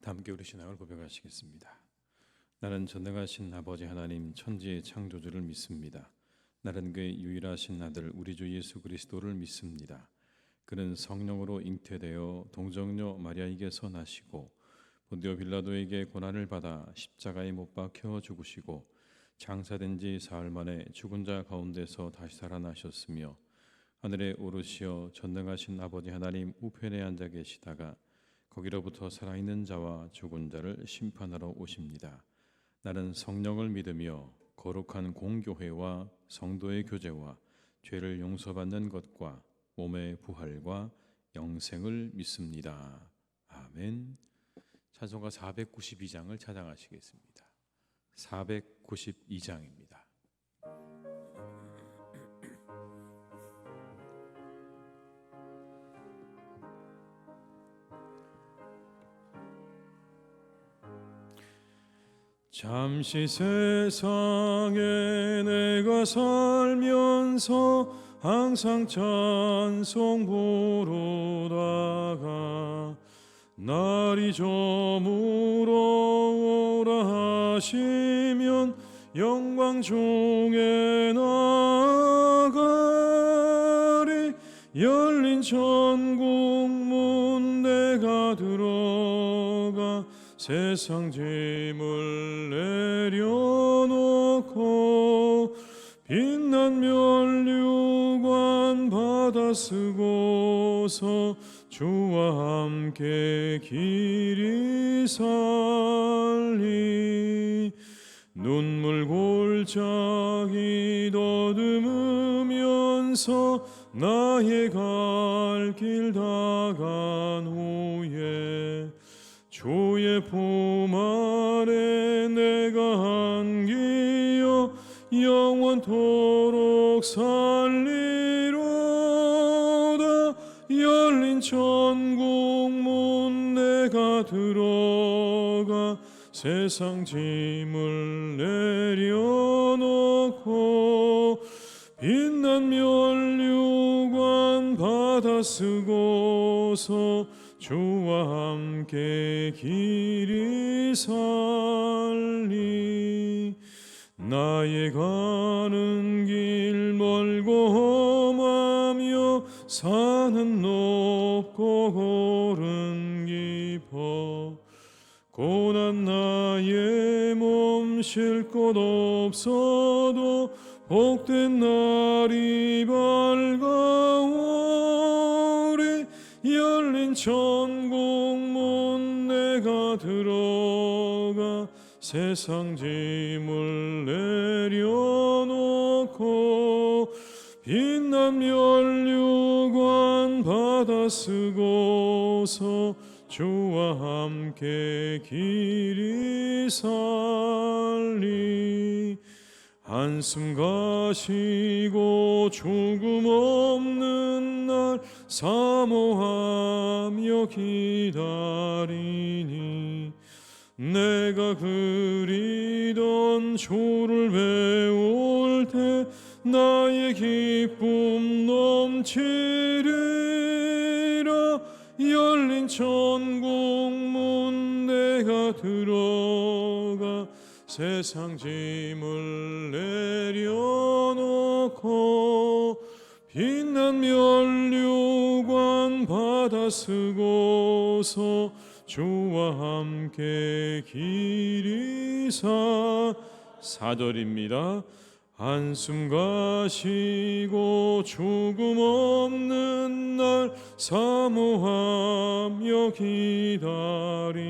다 함께 우리 신앙을 고백하시겠습니다. 나는 전능하신 아버지 하나님 천지의 창조주를 믿습니다. 나는 그의 유일하신 아들 우리 주 예수 그리스도를 믿습니다. 그는 성령으로 잉태되어 동정녀 마리아에게서 나시고 본디오 빌라도에게 고난을 받아 십자가에 못 박혀 죽으시고 장사된 지 사흘 만에 죽은 자 가운데서 다시 살아나셨으며 하늘에 오르시어 전능하신 아버지 하나님 우편에 앉아 계시다가 거기로부터 살아있는 자와 죽은 자를 심판하러 오십니다. 나는 성령을 믿으며 거룩한 공교회와 성도의 교제와 죄를 용서받는 것과 몸의 부활과 영생을 믿습니다. 아멘. 찬송가 492장을 찬양하시겠습니다. 492장입니다. 잠시 세상에 내가 살면서 항상 찬송 부르다가 날이 저물어 오라 하시면 영광 중에 나가리. 열린 천국 문 내가 들어가 세상 짐을 내려놓고 빛난 면류관 받아 쓰고서 주와 함께 길이 살리. 눈물 골짜기 더듬으면서 나의 갈 길 다간 후에 주의 품 안에 내가 안기어 영원토록 살리로다. 열린 천국 문 내가 들어가 세상 짐을 내려놓고 빛난 면류관 받아 쓰고서 주와 함께 길이 살리. 나의 가는 길 멀고 험하며 산은 높고 골은 깊어 고난 나의 몸 쉴 곳 없어도 복된 날이 밝아오리. 열린 천국 문 내가 들어가 세상 짐을 내려놓고 빛난 면류관 받아 쓰고서 주와 함께 길이 살리. 한숨 가시고 죽음 없는 날 사모하며 기다리니 내가 그리던 주를 배울 때 나의 기쁨 넘치리라. 열린 천국 문 내가 들어가 세상 짐을 내려놓고 빛난 면류관 받아 쓰고서 주와 함께 길이 사절입니다. 한숨 가시고 죽음 없는 날 사모하며 기다리니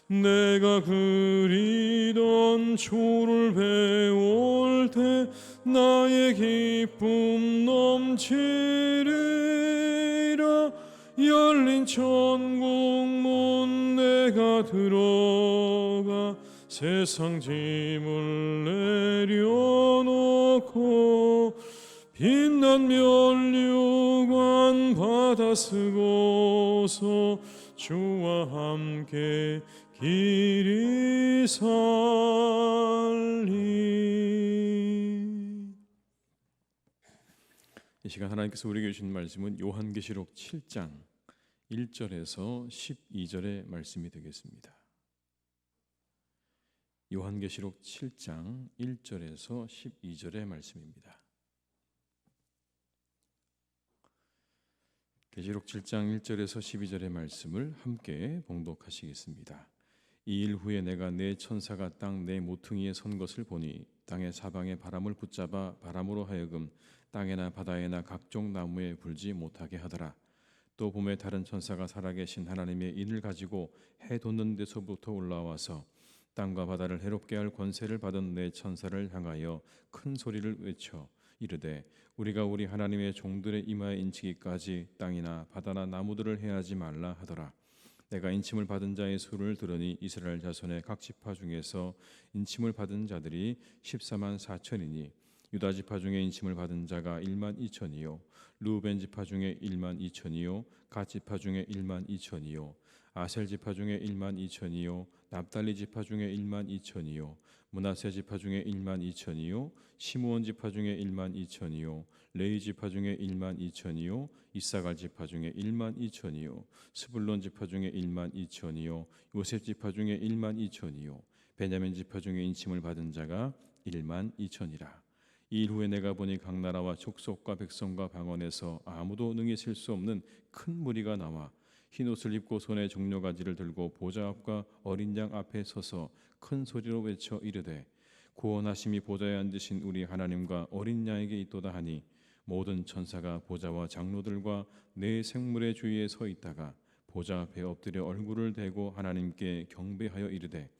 내가 그리던 주를 배울 때 나의 기쁨 넘치리라. 열린 천국 문 내가 들어가 세상 짐을 내려놓고 빛난 면류관 받아 쓰고서 주와 함께 길이 살리. 이 시간 하나님께서 우리에게 주신 말씀은 요한계시록 7장 1절에서 12절의 말씀이 되겠습니다. 요한계시록 7장 1절에서 12절의 말씀입니다. 계시록 7장 1절에서 12절의 말씀을 함께 봉독하시겠습니다. 이 일 후에 내가 네 천사가 땅 네 모퉁이에 선 것을 보니 땅의 사방에 바람을 붙잡아 바람으로 하여금 땅에나 바다에나 각종 나무에 불지 못하게 하더라. 또 봄에 다른 천사가 살아계신 하나님의 인을 가지고 해 돋는 데서부터 올라와서 땅과 바다를 해롭게 할 권세를 받은 네 천사를 향하여 큰 소리를 외쳐 이르되 우리가 우리 하나님의 종들의 이마에 인치기까지 땅이나 바다나 나무들을 해하지 말라 하더라. 내가 인침을 받은 자의 수를 들으니 이스라엘 자손의 각 지파 중에서 인침을 받은 자들이 14만 4천이니 유다 지파 중에 인침을 받은 자가 1만 2천이요 르우벤 지파 중에 1만 2천이요 갓 지파 중에 1만 2천이요 아셀 지파 중에 1만 2천이요 납달리 지파 중에 1만 2천이요 므낫세 지파 중에 1만 2천이요 시므온 지파 중에 1만 2천이요 레위 지파 중에 1만 2천이요 이사갈 지파 중에 1만 2천이요 스불론 지파 중에 1만 2천이요 요셉 지파 중에 1만 2천이요 베냐민 지파 중에 인침을 받은 자가 1만 2천이라. 이 일 후에 내가 보니 각 나라와 족속과 백성과 방언에서 아무도 능히 셀 수 없는 큰 무리가 나와 흰옷을 입고 손에 종려가지를 들고 보좌 앞과 어린 양 앞에 서서 큰 소리로 외쳐 이르되 구원하심이 보좌에 앉으신 우리 하나님과 어린 양에게 있도다 하니 모든 천사가 보좌와 장로들과 네 생물의 주위에 서 있다가 보좌 앞에 엎드려 얼굴을 대고 하나님께 경배하여 이르되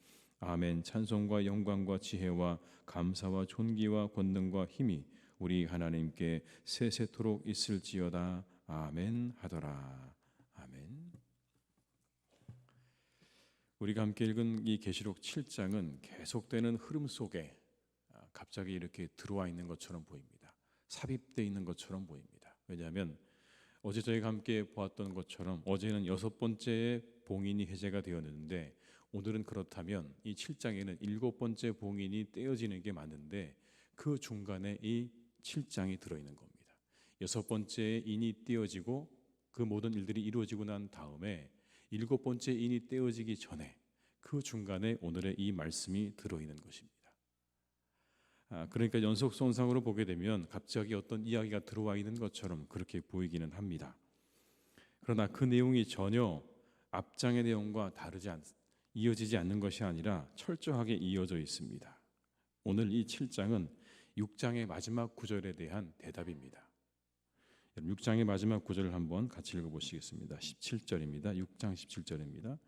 아멘. 찬송과 영광과 지혜와 감사와 존귀와 권능과 힘이 우리 하나님께 세세토록 있을지어다. 아멘 하더라. 아멘. 우리가 함께 읽은 이 계시록 7장은 계속되는 흐름 속에 갑자기 이렇게 들어와 있는 것처럼 보입니다. 삽입되어 있는 것처럼 보입니다. 왜냐하면 어제 저희가 함께 보았던 것처럼 어제는 6번째의 봉인이 해제가 되었는데 오늘은 그렇다면 이 7장에는 7번째 봉인이 떼어지는 게 맞는데 그 중간에 이 7장이 들어있는 겁니다. 6번째 인이 떼어지고 그 모든 일들이 이루어지고 난 다음에 7번째 인이 떼어지기 전에 그 중간에 오늘의 이 말씀이 들어있는 것입니다. 그러니까 연속선상으로 보게 되면 갑자기 어떤 이야기가 들어와 있는 것처럼 그렇게 보이기는 합니다. 그러나 그 내용이 전혀 앞장의 내용과 이어지지 않는 것이 아니라 철저하게 이어져 있습니다. 오늘 이 7장은 6장의 마지막 구절에 대한 대답입니다. 6장의 마지막 구절을 한번 같이 읽어보시겠습니다. 17절입니다. 6장 17절입니다.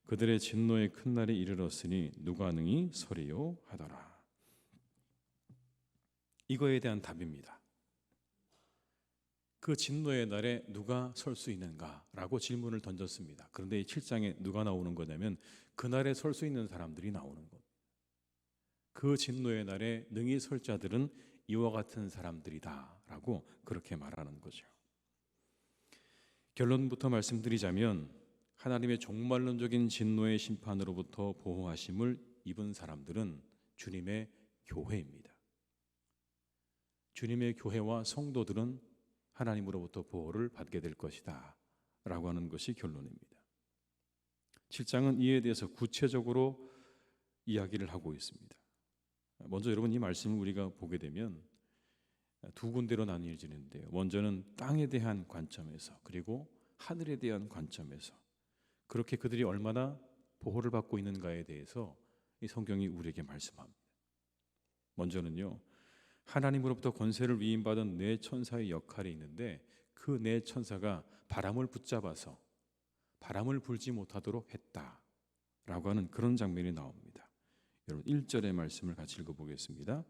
그들의 진노의 큰 날이 이르렀으니 누가 능히 서리요 하더라. 이거에 대한 답입니다. 그 진노의 날에 누가 설 수 있는가라고 질문을 던졌습니다. 그런데 이 7장에 누가 나오는 거냐면 그날에 설 수 있는 사람들이 나오는 겁니다. 그 진노의 날에 능히 설 자들은 이와 같은 사람들이다라고 그렇게 말하는 거죠. 결론부터 말씀드리자면 하나님의 종말론적인 진노의 심판으로부터 보호하심을 입은 사람들은 주님의 교회입니다. 주님의 교회와 성도들은 하나님으로부터 보호를 받게 될 것이다 라고 하는 것이 결론입니다. 7장은 이에 대해서 구체적으로 이야기를 하고 있습니다. 먼저 여러분 이 말씀을 우리가 보게 되면 두 군데로 나뉘어지는데요. 먼저는 땅에 대한 관점에서 그리고 하늘에 대한 관점에서 그렇게 그들이 얼마나 보호를 받고 있는가에 대해서 이 성경이 우리에게 말씀합니다. 먼저는요. 하나님으로부터 권세를 위임받은 네 천사의 역할이 있는데 그 네 천사가 바람을 붙잡아서 바람을 불지 못하도록 했다라고 하는 그런 장면이 나옵니다. 여러분 1절의 말씀을 같이 읽어보겠습니다.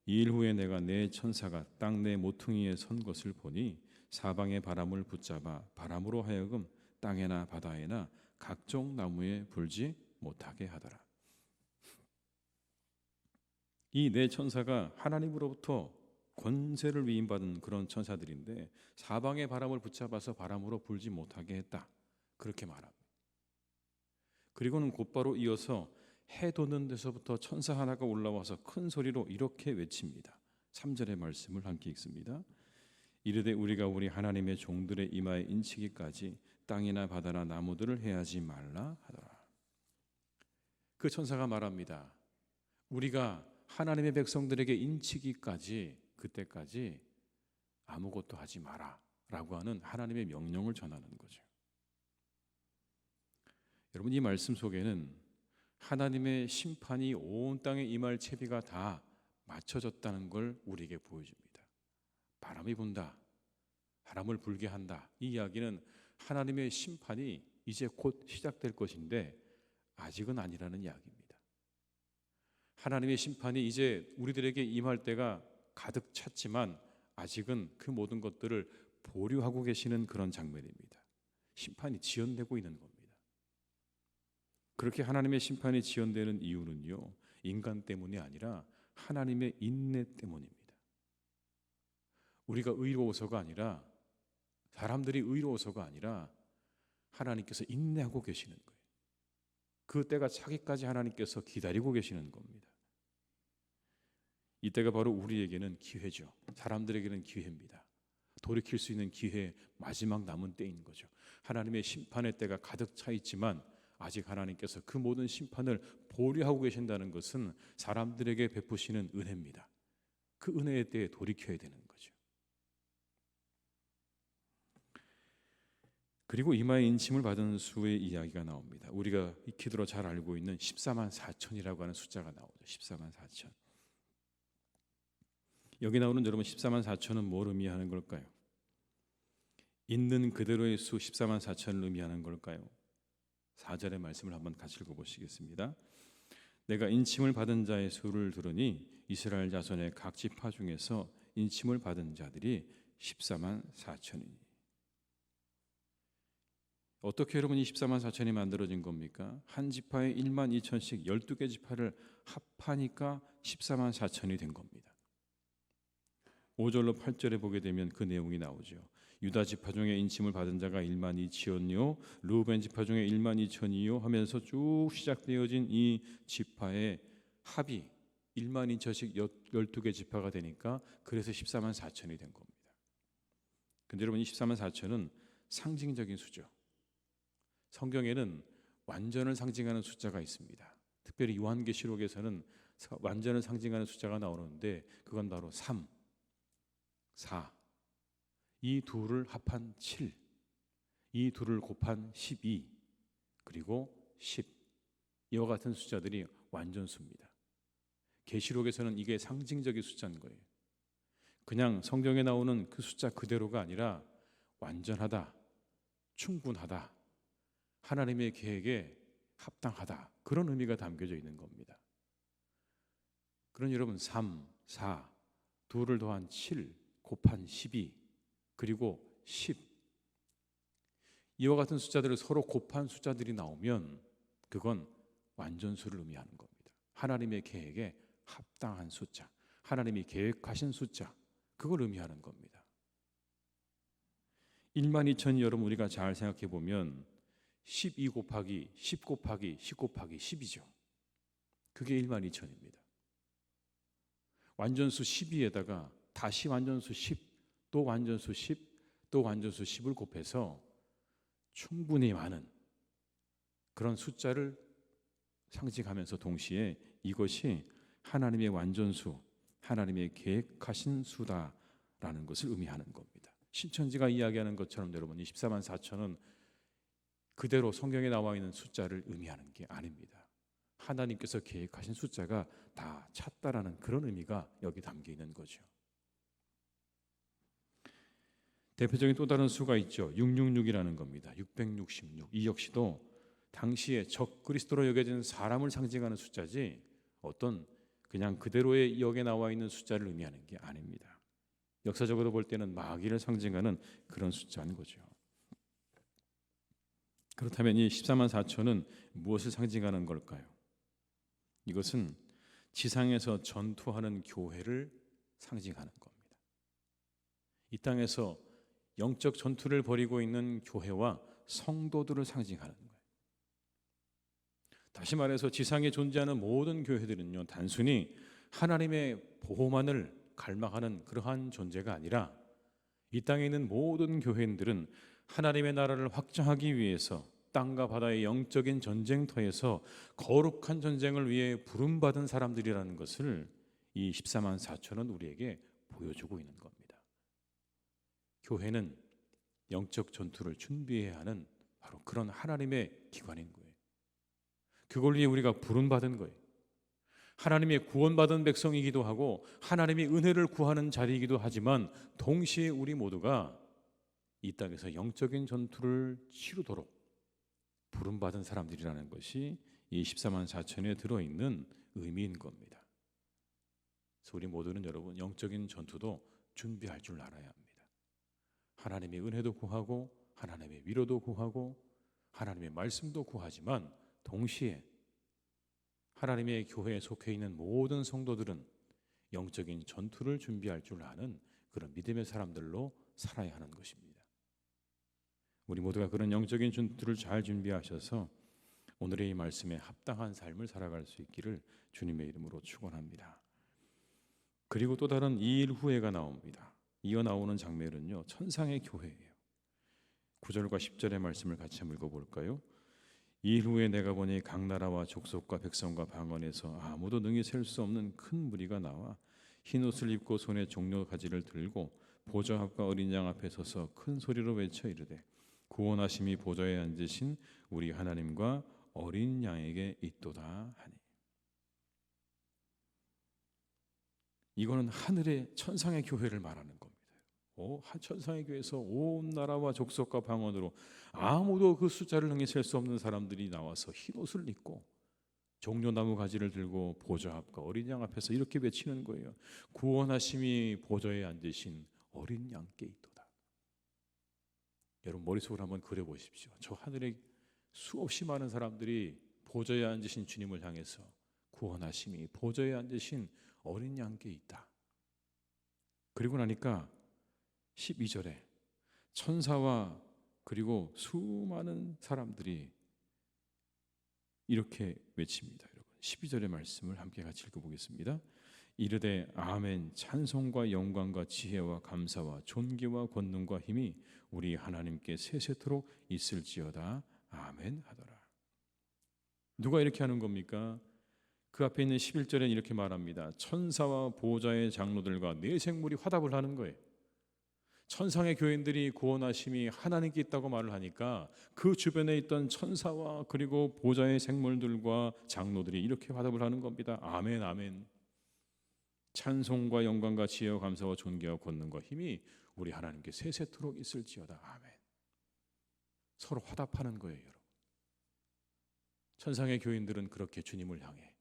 이 일 후에 내가 네 천사가 땅 네 모퉁이에 선 것을 보니 사방의 바람을 붙잡아 바람으로 하여금 땅에나 바다에나 각종 나무에 불지 못하게 하더라. 이 네 천사가 하나님으로부터 권세를 위임받은 그런 천사들인데 사방의 바람을 붙잡아서 바람으로 불지 못하게 했다. 그렇게 말합니다. 그리고는 곧바로 이어서 해 돋는 데서부터 천사 하나가 올라와서 큰 소리로 이렇게 외칩니다. 3절의 말씀을 함께 읽습니다. 이르되 우리가 우리 하나님의 종들의 이마에 인치기까지 땅이나 바다나 나무들을 해하지 말라 하더라. 그 천사가 말합니다. 우리가 하나님의 백성들에게 인치기까지, 그때까지 아무것도 하지 마라 라고 하는 하나님의 명령을 전하는 거죠. 여러분, 이 말씀 속에는 하나님의 심판이 온 땅에 임할 채비가 다 맞춰졌다는 걸 우리에게 보여줍니다. 바람이 분다, 바람을 불게 한다. 이 이야기는 하나님의 심판이 이제 곧 시작될 것인데 아직은 아니라는 이야기입니다. 하나님의 심판이 이제 우리들에게 임할 때가 가득 찼지만 아직은 그 모든 것들을 보류하고 계시는 그런 장면입니다. 심판이 지연되고 있는 겁니다. 그렇게 하나님의 심판이 지연되는 이유는요, 인간 때문이 아니라 하나님의 인내 때문입니다. 우리가 의로워서가 아니라, 사람들이 의로워서가 아니라 하나님께서 인내하고 계시는 거예요. 그 때가 차기까지 하나님께서 기다리고 계시는 겁니다. 이때가 바로 우리에게는 기회죠. 사람들에게는 기회입니다. 돌이킬 수 있는 기회, 마지막 남은 때인 거죠. 하나님의 심판의 때가 가득 차 있지만 아직 하나님께서 그 모든 심판을 보류하고 계신다는 것은 사람들에게 베푸시는 은혜입니다. 그 은혜의 때에 돌이켜야 되는 거죠. 그리고 이마에 인침을 받은 수의 이야기가 나옵니다. 우리가 익히도록 잘 알고 있는 14만 4천이라고 하는 숫자가 나오죠. 14만 4천. 여기 나오는 여러분 14만 4천은 뭘 의미하는 걸까요? 있는 그대로의 수 14만 4천을 의미하는 걸까요? 4절의 말씀을 한번 같이 읽어보시겠습니다. 내가 인침을 받은 자의 수를 들으니 이스라엘 자손의 각 지파 중에서 인침을 받은 자들이 14만 4천이니. 어떻게 여러분 이 14만 4천이 만들어진 겁니까? 한 지파에 1만 2천씩 12개 지파를 합하니까 14만 4천이 된 겁니다. 5절로 8절에 보게 되면 그 내용이 나오죠. 유다 지파 중에 인침을 받은 자가 1만 2천이요 르우벤 지파 중에 1만 2천이요 하면서 쭉 시작되어진 이 지파의 합이 1만 2천씩 12개 지파가 되니까 그래서 14만 4천이 된 겁니다. 근데 여러분 이 14만 4천은 상징적인 수죠. 성경에는 완전을 상징하는 숫자가 있습니다. 특별히 요한계시록에서는 완전을 상징하는 숫자가 나오는데 그건 바로 3, 4, 이 둘을 합한 7, 이 둘을 곱한 12, 그리고 10. 이와 같은 숫자들이 완전수입니다. 계시록에서는 이게 상징적인 숫자인 거예요. 그냥 성경에 나오는 그 숫자 그대로가 아니라 완전하다, 충분하다, 하나님의 계획에 합당하다, 그런 의미가 담겨져 있는 겁니다. 그러니 여러분 3, 4, 둘을 더한 7, 곱한 12, 그리고 10, 이와 같은 숫자들을 서로 곱한 숫자들이 나오면 그건 완전수를 의미하는 겁니다. 하나님의 계획에 합당한 숫자, 하나님이 계획하신 숫자, 그걸 의미하는 겁니다. 1만 2천이 여러분 우리가 잘 생각해 보면 12 곱하기 10 곱하기 10 곱하기 10이죠. 그게 1만 2천입니다. 완전수 12에다가 다시 완전수 10, 또 완전수 10, 또 완전수 10을 곱해서 충분히 많은 그런 숫자를 상징하면서 동시에 이것이 하나님의 완전수, 하나님의 계획하신 수다라는 것을 의미하는 겁니다. 신천지가 이야기하는 것처럼 여러분 24만 4천은 그대로 성경에 나와 있는 숫자를 의미하는 게 아닙니다. 하나님께서 계획하신 숫자가 다 찼다라는 그런 의미가 여기 담겨 있는 거죠. 대표적인 또 다른 수가 있죠. 666이라는 겁니다. 666. 이 역시도 당시에 적 그리스도로 여겨진 사람을 상징하는 숫자지 어떤 그냥 그대로의 역에 나와 있는 숫자를 의미하는 게 아닙니다. 역사적으로 볼 때는 마귀를 상징하는 그런 숫자인 거죠. 그렇다면 이 14만 4천은 무엇을 상징하는 걸까요? 이것은 지상에서 전투하는 교회를 상징하는 겁니다. 이 땅에서 영적 전투를 벌이고 있는 교회와 성도들을 상징하는 거예요. 다시 말해서 지상에 존재하는 모든 교회들은요, 단순히 하나님의 보호만을 갈망하는 그러한 존재가 아니라 이 땅에 있는 모든 교회인들은 하나님의 나라를 확장하기 위해서 땅과 바다의 영적인 전쟁터에서 거룩한 전쟁을 위해 부름받은 사람들이라는 것을 이 14만 4천은 우리에게 보여주고 있는 겁니다. 교회는 영적 전투를 준비해야 하는 바로 그런 하나님의 기관인 거예요. 그걸 위해 우리가 부름받은 거예요. 하나님의 구원받은 백성이기도 하고 하나님의 은혜를 구하는 자리이기도 하지만 동시에 우리 모두가 이 땅에서 영적인 전투를 치르도록 부름받은 사람들이라는 것이 이 14만 4천에 들어있는 의미인 겁니다. 그래서 우리 모두는 여러분 영적인 전투도 준비할 줄 알아야 합니다. 하나님의 은혜도 구하고 하나님의 위로도 구하고 하나님의 말씀도 구하지만 동시에 하나님의 교회에 속해 있는 모든 성도들은 영적인 전투를 준비할 줄 아는 그런 믿음의 사람들로 살아야 하는 것입니다. 우리 모두가 그런 영적인 전투를 잘 준비하셔서 오늘의 이 말씀에 합당한 삶을 살아갈 수 있기를 주님의 이름으로 축원합니다. 그리고 또 다른 이 일 후에가 나옵니다. 이어 나오는 장면은요, 천상의 교회예요. 9절과 10절의 말씀을 같이 한번 읽어볼까요? 이 일 후에 내가 보니 각 나라와 족속과 백성과 방언에서 아무도 능히 셀 수 없는 큰 무리가 나와 흰 옷을 입고 손에 종려 가지를 들고 보좌 앞과 어린 양 앞에 서서 큰 소리로 외쳐 이르되 구원하심이 보좌에 앉으신 우리 하나님과 어린 양에게 있도다 하니. 이거는 하늘의 천상의 교회를 말하는 겁니다. 천상의 교회에서 온 나라와 족속과 방언으로 아무도 그 숫자를 능히 셀 수 없는 사람들이 나와서 흰 옷을 입고 종려나무 가지를 들고 보좌 앞과 어린 양 앞에서 이렇게 외치는 거예요. 구원하심이 보좌에 앉으신 어린 양께 있도다. 여러분 머릿속으로 한번 그려보십시오. 저 하늘에 수없이 많은 사람들이 보좌에 앉으신 주님을 향해서 구원하심이 보좌에 앉으신 어린 양께 있다. 그리고 나니까 12절에 천사와 그리고 수많은 사람들이 이렇게 외칩니다. 여러분 12절의 말씀을 함께 같이 읽어보겠습니다. 이르되 아멘 찬송과 영광과 지혜와 감사와 존귀와 권능과 힘이 우리 하나님께 세세토록 있을지어다 아멘 하더라. 누가 이렇게 하는 겁니까? 그 앞에 있는 11절에는 이렇게 말합니다. 천사와 보호자의 장로들과 네 생물이 화답을 하는 거예요. 천상의 교인들이 구원하심이 하나님께 있다고 말을 하니까 그 주변에 있던 천사와 그리고 보호자의 생물들과 장로들이 이렇게 화답을 하는 겁니다. 아멘 아멘. 찬송과 영광과 지혜와 감사와 존귀와 권능과 힘이 우리 하나님께 세세토록 있을지어다 아멘. 서로 화답하는 거예요, 여러분. 천상의 교인들은 그렇게 주님을 향해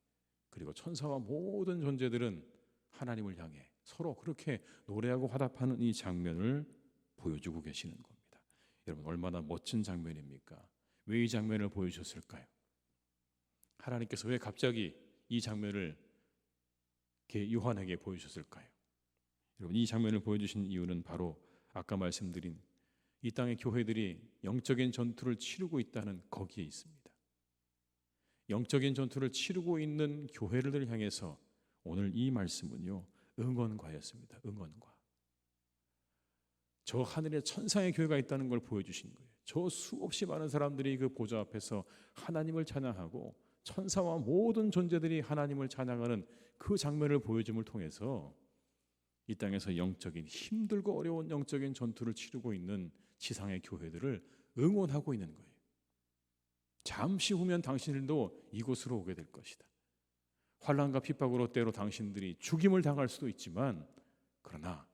그리고 천사와 모든 존재들은 하나님을 향해 서로 그렇게 노래하고 화답하는 이 장면을 보여주고 계시는 겁니다. 여러분 얼마나 멋진 장면입니까? 왜 이 장면을 보여주셨을까요? 하나님께서 왜 갑자기 이 장면을 요한에게 보여주셨을까요? 여러분 이 장면을 보여주신 이유는 바로 아까 말씀드린 이 땅의 교회들이 영적인 전투를 치르고 있다는 거기에 있습니다. 영적인 전투를 치르고 있는 교회를 향해서 오늘 이 말씀은요 응원과였습니다. 응원과. 저 하늘에 천상의 교회가 있다는 걸 보여주신 거예요. 저 수없이 많은 사람들이 그 보좌 앞에서 하나님을 찬양하고 천사와 모든 존재들이 하나님을 찬양하는 그 장면을 보여줌을 통해서 이 땅에서 영적인 힘들고 어려운 영적인 전투를 치르고 있는 지상의 교회들을 응원하고 있는 거예요. 잠시 후면 당신들도 이곳으로 오게 될 것이다. 환난과 핍박으로 때로 당신들이 죽임을 당할 수도 있지만 그러나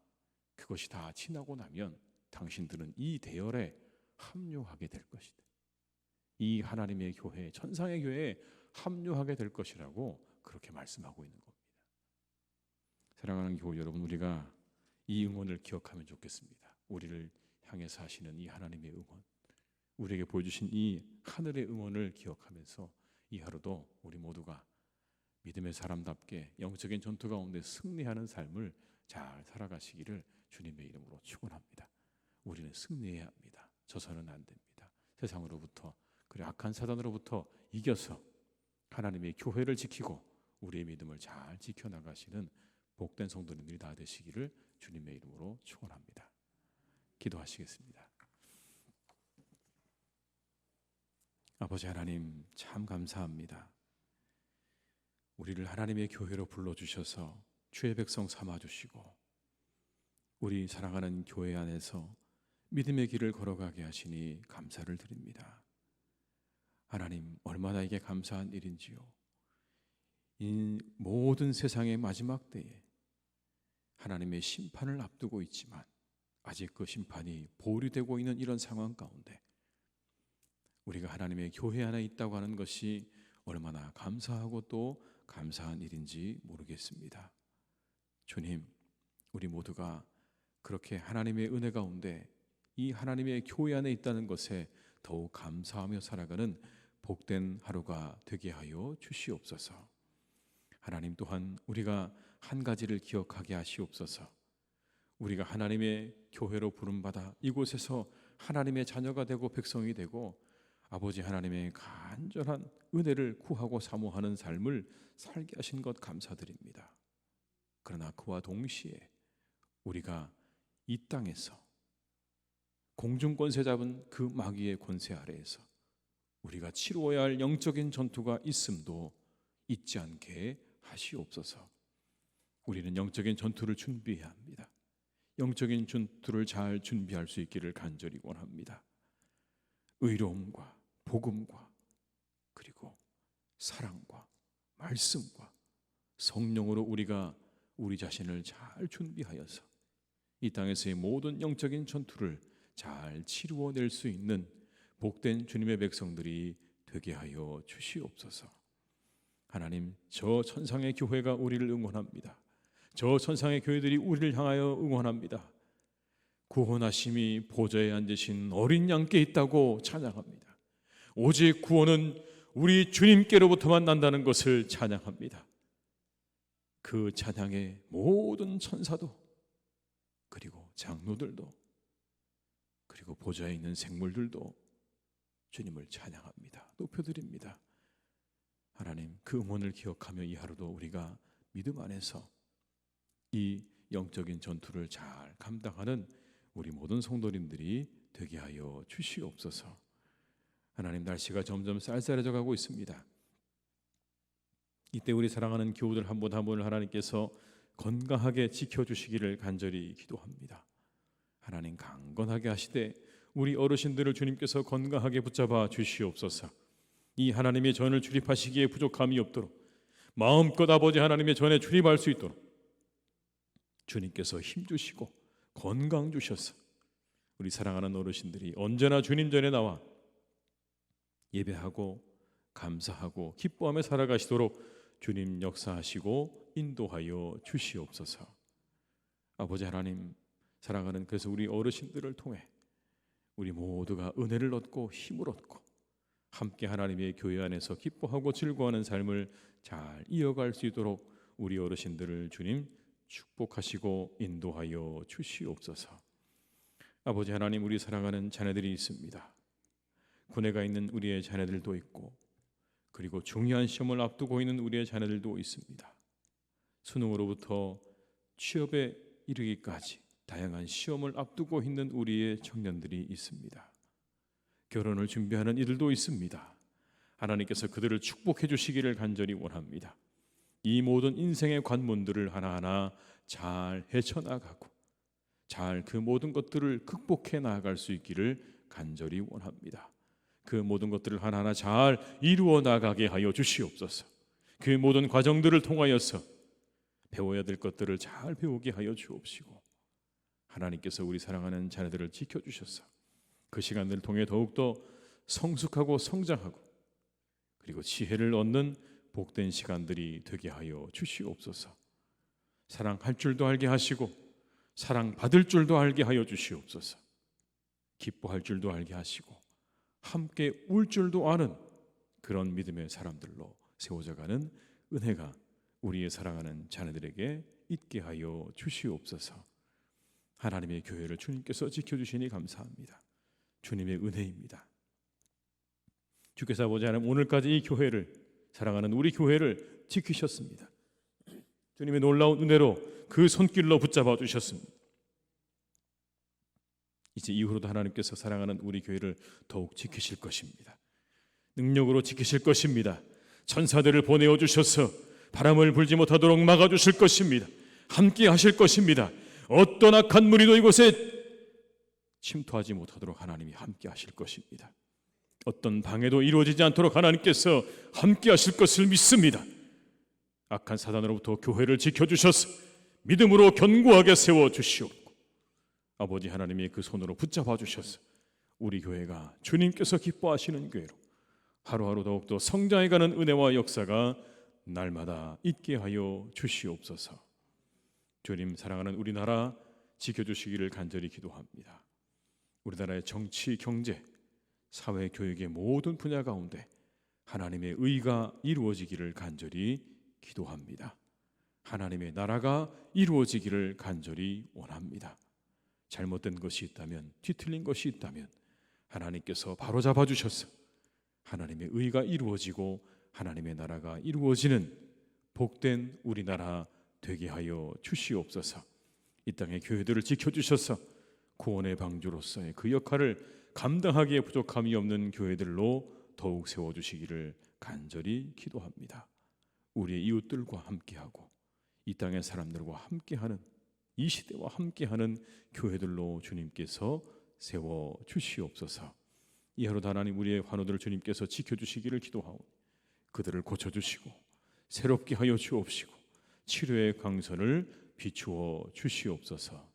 그것이 다 지나고 나면 당신들은 이 대열에 합류하게 될 것이다. 이 하나님의 교회, 천상의 교회에 합류하게 될 것이라고 그렇게 말씀하고 있는 겁니다. 사랑하는 교우 여러분, 우리가 이 응원을 기억하면 좋겠습니다. 우리를 향해서 하시는 이 하나님의 응원, 우리에게 보여주신 이 하늘의 응원을 기억하면서 이 하루도 우리 모두가 믿음의 사람답게 영적인 전투 가운데 승리하는 삶을 잘 살아가시기를 주님의 이름으로 축원합니다. 우리는 승리해야 합니다. 져서는 안 됩니다. 세상으로부터 그래 악한 사단으로부터 이겨서 하나님의 교회를 지키고 우리의 믿음을 잘 지켜나가시는 복된 성도님들이 다 되시기를 주님의 이름으로 축원합니다. 기도하시겠습니다. 아버지 하나님, 참 감사합니다. 우리를 하나님의 교회로 불러주셔서 주의 백성 삼아주시고 우리 사랑하는 교회 안에서 믿음의 길을 걸어가게 하시니 감사를 드립니다. 하나님, 얼마나 이게 감사한 일인지요. 이 모든 세상의 마지막 때에 하나님의 심판을 앞두고 있지만 아직 그 심판이 보류되고 있는 이런 상황 가운데 우리가 하나님의 교회 안에 있다고 하는 것이 얼마나 감사하고 또 감사한 일인지 모르겠습니다. 주님, 우리 모두가 그렇게 하나님의 은혜 가운데 이 하나님의 교회 안에 있다는 것에 더욱 감사하며 살아가는 복된 하루가 되게 하여 주시옵소서. 하나님 또한 우리가 한 가지를 기억하게 하시옵소서. 우리가 하나님의 교회로 부름받아 이곳에서 하나님의 자녀가 되고 백성이 되고 아버지 하나님의 간절한 은혜를 구하고 사모하는 삶을 살게 하신 것 감사드립니다. 그러나 그와 동시에 우리가 이 땅에서 공중권세 잡은 그 마귀의 권세 아래에서 우리가 치루어야 할 영적인 전투가 있음도 잊지 않게 하시옵소서. 우리는 영적인 전투를 준비해야 합니다. 영적인 전투를 잘 준비할 수 있기를 간절히 원합니다. 의로움과 복음과 그리고 사랑과 말씀과 성령으로 우리가 우리 자신을 잘 준비하여서 이 땅에서의 모든 영적인 전투를 잘 치루어낼 수 있는 복된 주님의 백성들이 되게 하여 주시옵소서. 하나님, 저 천상의 교회가 우리를 응원합니다. 저 천상의 교회들이 우리를 향하여 응원합니다. 구원하심이 보좌에 앉으신 어린 양께 있다고 찬양합니다. 오직 구원은 우리 주님께로부터만 난다는 것을 찬양합니다. 그 찬양의 모든 천사도 그리고 장로들도 그리고 보좌에 있는 생물들도 주님을 찬양합니다. 높여드립니다. 하나님, 그 응원을 기억하며 이 하루도 우리가 믿음 안에서 이 영적인 전투를 잘 감당하는 우리 모든 성도님들이 되게 하여 주시옵소서. 하나님, 날씨가 점점 쌀쌀해져 가고 있습니다. 이때 우리 사랑하는 교우들 한 분 한 분을 하나님께서 건강하게 지켜주시기를 간절히 기도합니다. 하나님, 강건하게 하시되 우리 어르신들을 주님께서 건강하게 붙잡아 주시옵소서. 이 하나님의 전을 출입하시기에 부족함이 없도록 마음껏 아버지 하나님의 전에 출입할 수 있도록 주님께서 힘주시고 건강 주셔서 우리 사랑하는 어르신들이 언제나 주님 전에 나와 예배하고 감사하고 기뻐하며 살아가시도록 주님 역사하시고 인도하여 주시옵소서. 아버지 하나님, 사랑하는 그래서 우리 어르신들을 통해 우리 모두가 은혜를 얻고 힘을 얻고 함께 하나님의 교회 안에서 기뻐하고 즐거워하는 삶을 잘 이어갈 수 있도록 우리 어르신들을 주님 축복하시고 인도하여 주시옵소서. 아버지 하나님, 우리 사랑하는 자녀들이 있습니다. 군에 가 있는 우리의 자녀들도 있고 그리고 중요한 시험을 앞두고 있는 우리의 자녀들도 있습니다. 수능으로부터 취업에 이르기까지 다양한 시험을 앞두고 있는 우리의 청년들이 있습니다. 결혼을 준비하는 이들도 있습니다. 하나님께서 그들을 축복해 주시기를 간절히 원합니다. 이 모든 인생의 관문들을 하나하나 잘 헤쳐나가고 잘 그 모든 것들을 극복해 나아갈 수 있기를 간절히 원합니다. 그 모든 것들을 하나하나 잘 이루어 나가게 하여 주시옵소서. 그 모든 과정들을 통하여서 배워야 될 것들을 잘 배우게 하여 주옵시고 하나님께서 우리 사랑하는 자녀들을 지켜주셔서 그 시간들을 통해 더욱더 성숙하고 성장하고 그리고 지혜를 얻는 복된 시간들이 되게 하여 주시옵소서. 사랑할 줄도 알게 하시고 사랑받을 줄도 알게 하여 주시옵소서. 기뻐할 줄도 알게 하시고 함께 울 줄도 아는 그런 믿음의 사람들로 세워져가는 은혜가 우리의 사랑하는 자녀들에게 있게 하여 주시옵소서. 하나님의 교회를 주님께서 지켜주시니 감사합니다. 주님의 은혜입니다. 주께서 아버지 하나님, 오늘까지 이 교회를 사랑하는 우리 교회를 지키셨습니다. 주님의 놀라운 은혜로 그 손길로 붙잡아 주셨습니다. 이제 이후로도 하나님께서 사랑하는 우리 교회를 더욱 지키실 것입니다. 능력으로 지키실 것입니다. 천사들을 보내어 주셔서 바람을 불지 못하도록 막아주실 것입니다. 함께 하실 것입니다. 어떤 악한 무리도 이곳에 침투하지 못하도록 하나님이 함께 하실 것입니다. 어떤 방해도 이루어지지 않도록 하나님께서 함께 하실 것을 믿습니다. 악한 사단으로부터 교회를 지켜주셔서 믿음으로 견고하게 세워주시옵고, 아버지 하나님이 그 손으로 붙잡아 주셔서 우리 교회가 주님께서 기뻐하시는 교회로 하루하루 더욱더 성장해가는 은혜와 역사가 날마다 있게 하여 주시옵소서. 주님, 사랑하는 우리나라 지켜주시기를 간절히 기도합니다. 우리나라의 정치, 경제, 사회, 교육의 모든 분야 가운데 하나님의 의가 이루어지기를 간절히 기도합니다. 하나님의 나라가 이루어지기를 간절히 원합니다. 잘못된 것이 있다면, 뒤틀린 것이 있다면 하나님께서 바로잡아 주셔서 하나님의 의가 이루어지고 하나님의 나라가 이루어지는 복된 우리나라 되게 하여 주시옵소서. 이 땅의 교회들을 지켜주셔서 구원의 방주로서의 그 역할을 감당하기에 부족함이 없는 교회들로 더욱 세워주시기를 간절히 기도합니다. 우리의 이웃들과 함께하고 이 땅의 사람들과 함께하는, 이 시대와 함께하는 교회들로 주님께서 세워주시옵소서. 이 하루도 하나님, 우리의 환우들을 주님께서 지켜주시기를 기도하오니 그들을 고쳐주시고 새롭게 하여 주옵시고 치료의 강선을 비추어 주시옵소서.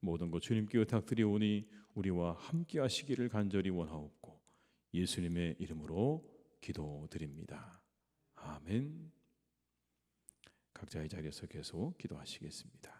모든 것 주님께 의탁드리오니 우리와 함께 하시기를 간절히 원하옵고 예수님의 이름으로 기도드립니다. 아멘. 각자의 자리에서 계속 기도하시겠습니다.